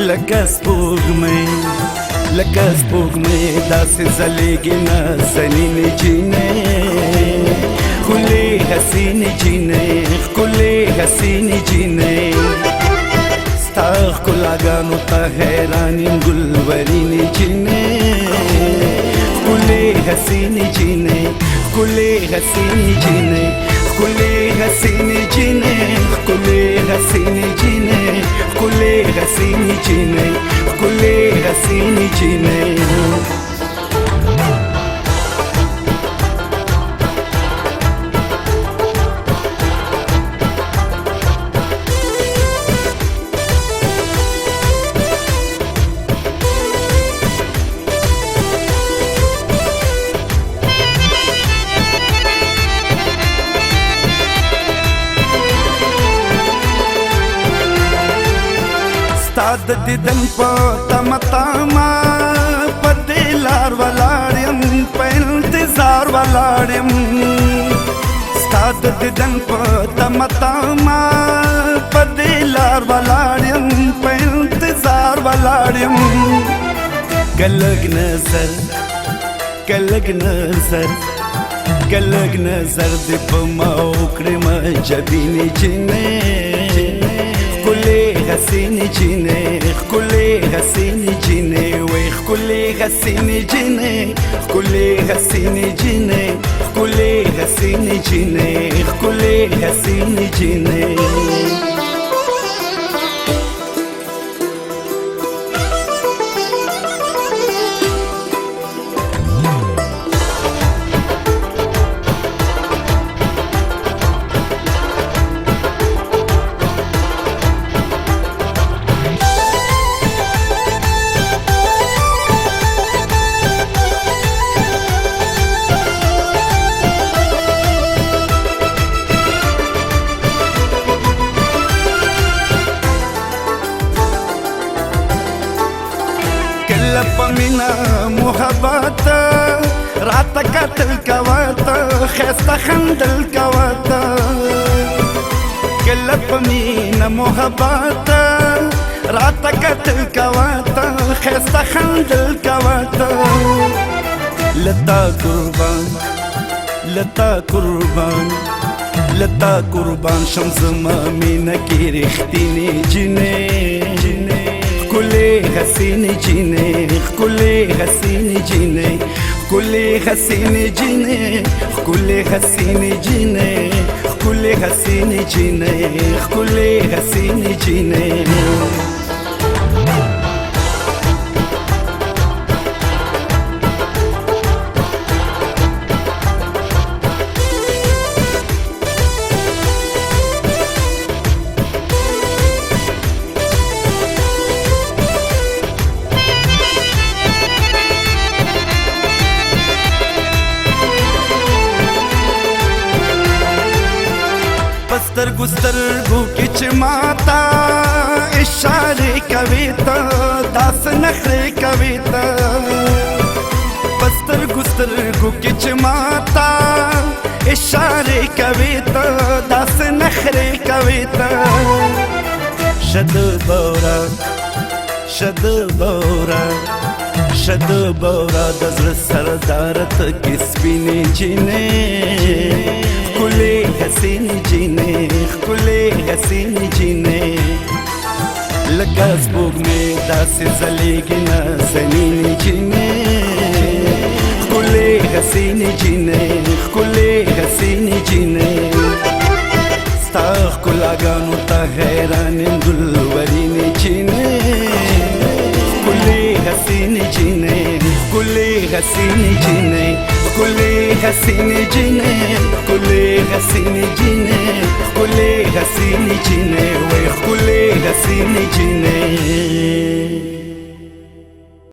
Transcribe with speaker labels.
Speaker 1: لکه سپوږمۍ لکه سپوږمۍ داسې ځلېږي نازنینې جینې ښکلې حسینې جینې ښکلې حسینې جینې ستا ښکلاګانو ته حیران یم ګلورینې جینې ښکلې حسینې جینې ښکلې حسینې جینې ښکلې حسینې جینې ښکلې حسینې جینې ښکلې حسینې جینې ښکلې حسینې جینې ستا د دیدن په تمه تمه په دې لار ولاړ یم په انتظار ولاړ یم ستا د دیدن په تمه تمه په دې لار ولاړ یم په انتظار ولاړ یم که لږ نظر که لږ نظر که لږ نظر دې په ما وکړې جبینې جینې ښکلې حسینې جینې ښکلې حسینې جینې وای ښکلې حسینې جینې ښکلې حسینې جینې ښکلې حسینې جینې ښکلې حسینې جینې کله په مینا محبت راته قتل کوه ته ښایسته خندل کوه ته کله په مینا محبت راته قتل کوه ته ښایسته خندل کوه ته لتا قربان لتا قربان لتا قربان شم زما مینه کې رښتینې جینې ښکلې حسینې جینې ښکلې حسینې جینې ښکلې حسینې جینې ښکلې حسینې جینې ښکلې حسینې جینې ښکلې حسینې جینې سترګو سترګو کې چې ماته اشارې کوي ته داسې نخرې کوي ته په سترګو سترګو کې چې ماته اشارې کوي ته داسې نخرې کوي ته شد بورا شد بورا شد بورا د زړه سردار ته کې سپینې جینې ښکلې حسینې جینې ښکلې حسینې جینې لکه سپوږمۍ داسې ځلېږي نازنینې جینې ښکلې حسینې جینې ښکلې حسینې جینې ستا ښکلاګانو ته حیران یم ګلورینې جینې ښکلې حسینې جینې ښکلې حسینې جینې ښکلې حسینې جینې ښکلې حسینې جینې ښکلې حسینې جینې وای ښکلې حسینې جینې